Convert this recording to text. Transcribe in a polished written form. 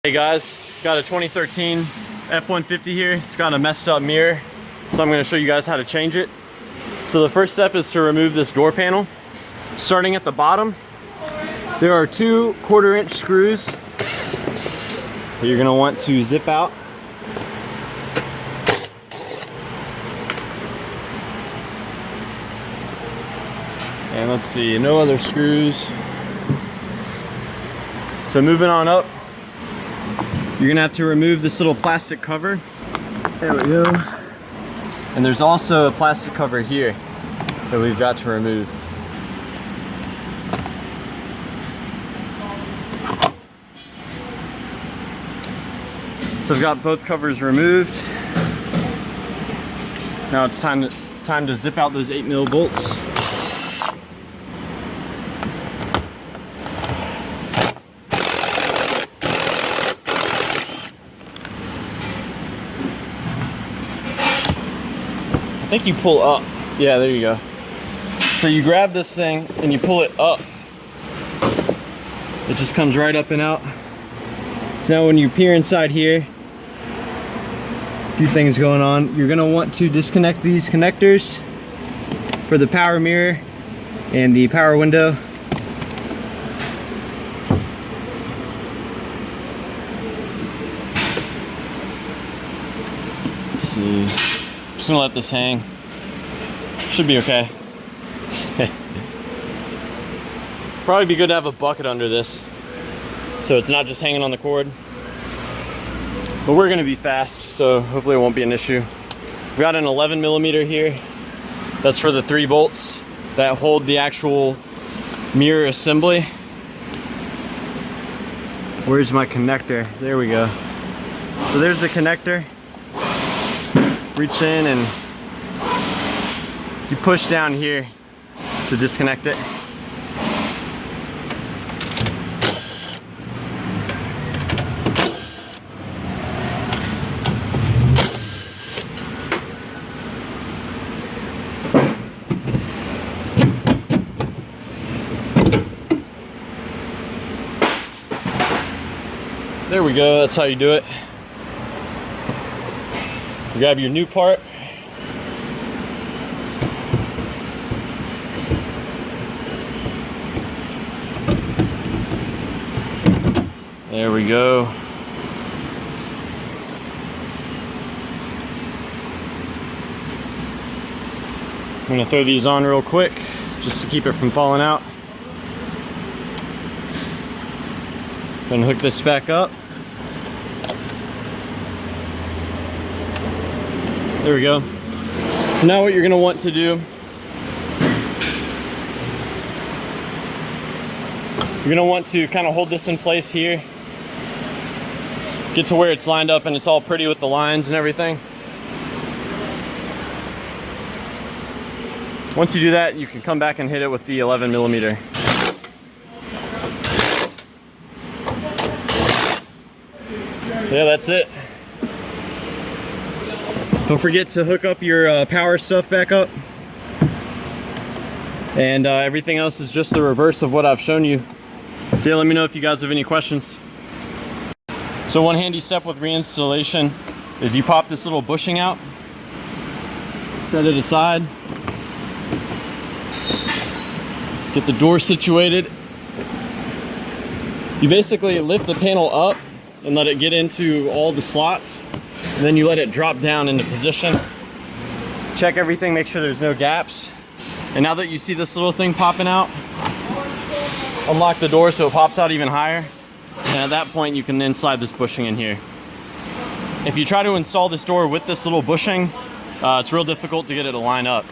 Hey guys, got a 2013 F150 here. It's got a messed up mirror, so I'm going to show you guys how to change it. So the first step is to remove this door panel. Starting at the bottom, there are two 1/4 inch screws that you're going to want to zip out. And let's see, no other screws. So moving on up, you're gonna have to remove this little plastic cover. There we go. And there's also a plastic cover here that we've got to remove. So I've got both covers removed. Now it's time to zip out those 8mm bolts. I think you pull up. Yeah, there you go. So you grab this thing and you pull it up. It just comes right up and out. So now when you peer inside here, a few things going on. You're gonna want to disconnect these connectors for the power mirror and the power window. Let's see. Just gonna let this hang. Should be okay. Probably be good to have a bucket under this, so it's not just hanging on the cord. But we're gonna be fast, so hopefully it won't be an issue. We've got an 11mm here. That's for the 3 bolts that hold the actual mirror assembly. Where's my connector? There we go. So there's the connector. Reach in and you push down here to disconnect it. There we go, that's how you do it. You grab your new part. There we go. I'm gonna throw these on real quick just to keep it from falling out. Gonna hook this back up. There we go. So now what you're gonna want to do, you're gonna want to kind of hold this in place here. Get to where it's lined up and it's all pretty with the lines and everything. Once you do that, you can come back and hit it with the 11mm. Yeah, that's it. Don't forget to hook up your power stuff back up. And everything else is just the reverse of what I've shown you. So yeah, let me know if you guys have any questions. So one handy step with reinstallation is you pop this little bushing out, set it aside, get the door situated. You basically lift the panel up and let it get into all the slots, and then you let it drop down into position. Check everything, make sure there's no gaps. And now that you see this little thing popping out, unlock the door so it pops out even higher. And at that point, you can then slide this bushing in here. If you try to install this door with this little bushing, it's real difficult to get it to line up.